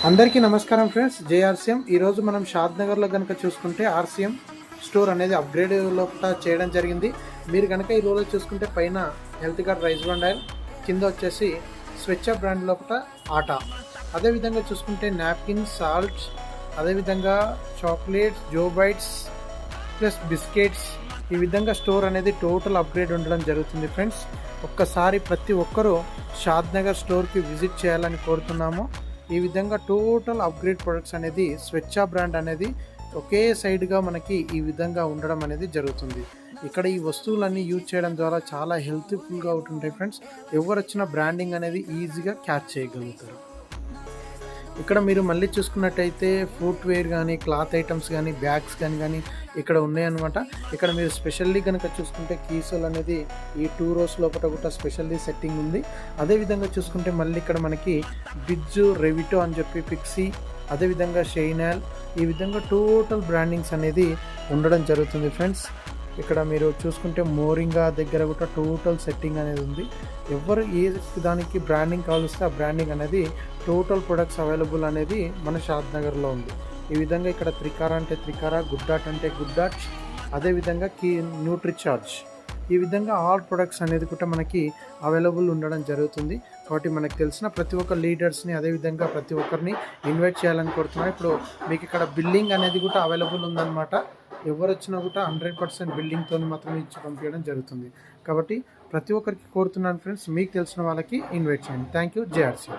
అందరికీ నమస్కారం friends. JRCM ఈరోజు మనం షాద్ నగర్లో కనుక చూసుకుంటే ఆర్సీఎం స్టోర్ అనేది అప్గ్రేడ్ లోపల చేయడం జరిగింది. మీరు కనుక ఈ రోజు చూసుకుంటే పైన health curd rice brand oil, కింద వచ్చేసి స్వచ్ఛ బ్రాండ్ లోపల ఆటా, అదేవిధంగా చూసుకుంటే నాప్కిన్, సాల్ట్, అదేవిధంగా చాక్లెట్స్, జో బైట్స్ ప్లస్ బిస్కెట్స్, ఈ విధంగా స్టోర్ అనేది టోటల్ అప్గ్రేడ్ ఉండడం జరుగుతుంది ఫ్రెండ్స్. ఒక్కసారి ప్రతి ఒక్కరూ షాద్ నగర్ స్టోర్కి విజిట్ చేయాలని కోరుతున్నాము. ఈ విధంగా టోటల్ అప్గ్రేడ్ ప్రొడక్ట్స్ అనేది స్వచ్ఛ బ్రాండ్ అనేది ఒకే సైడ్గా మనకి ఈ విధంగా ఉండడం అనేది జరుగుతుంది. ఇక్కడ ఈ వస్తువులన్నీ యూజ్ చేయడం ద్వారా చాలా హెల్త్ఫుల్గా ఉంటుంటాయి ఫ్రెండ్స్. ఎవరు వచ్చిన బ్రాండింగ్ అనేది ఈజీగా క్యాచ్ చేయగలుగుతారు. ఇక్కడ మీరు మళ్ళీ చూసుకున్నట్టయితే ఫుట్వేర్ కానీ, క్లాత్ ఐటమ్స్ కానీ, బ్యాగ్స్ కానీ ఇక్కడ ఉన్నాయన్నమాట. ఇక్కడ మీరు స్పెషల్లీ కనుక చూసుకుంటే కీసోల్ అనేది ఈ 2 rows లోపల కూడా స్పెషల్లీ సెట్టింగ్ ఉంది. అదేవిధంగా చూసుకుంటే మళ్ళీ ఇక్కడ మనకి బిజ్జు, రెవిటో అని చెప్పి పిక్సీ, అదేవిధంగా షైనాల్, ఈ విధంగా టోటల్ బ్రాండింగ్స్ అనేది ఉండడం జరుగుతుంది ఫ్రెండ్స్. ఇక్కడ మీరు చూసుకుంటే మోరింగా దగ్గర కూడా టోటల్ సెట్టింగ్ అనేది ఉంది. ఎవరు ఏ దానికి బ్రాండింగ్ కావాల్స్తే ఆ బ్రాండింగ్ అనేది టోటల్ ప్రొడక్ట్స్ అవైలబుల్ అనేది మన షాద్ నగర్లో ఉంది. ఈ విధంగా ఇక్కడ త్రికార అంటే త్రికార, గుడ్డాట్ అంటే గుడ్డాట్, అదేవిధంగా న్యూట్రిచార్జ్, ఈ విధంగా ఆల్ ప్రొడక్ట్స్ అనేది కూడా మనకి అవైలబుల్ ఉండడం జరుగుతుంది. కాబట్టి మనకు తెలిసిన ప్రతి ఒక్క లీడర్స్ని, అదేవిధంగా ప్రతి ఒక్కరిని ఇన్వైట్ చేయాలని కోరుతున్నాను. ఇప్పుడు మీకు ఇక్కడ బిల్లింగ్ అనేది కూడా అవైలబుల్ ఉందన్నమాట. ఎవరు వచ్చినా కూడా 100% బిల్డింగ్తో మాత్రమే ఇచ్చి పంపించడం జరుగుతుంది. కాబట్టి ప్రతి ఒక్కరికి కోరుతున్నాను ఫ్రెండ్స్, మీకు తెలిసిన వాళ్ళకి ఇన్వైట్ చేయండి. Thank you. జేఆర్సీ.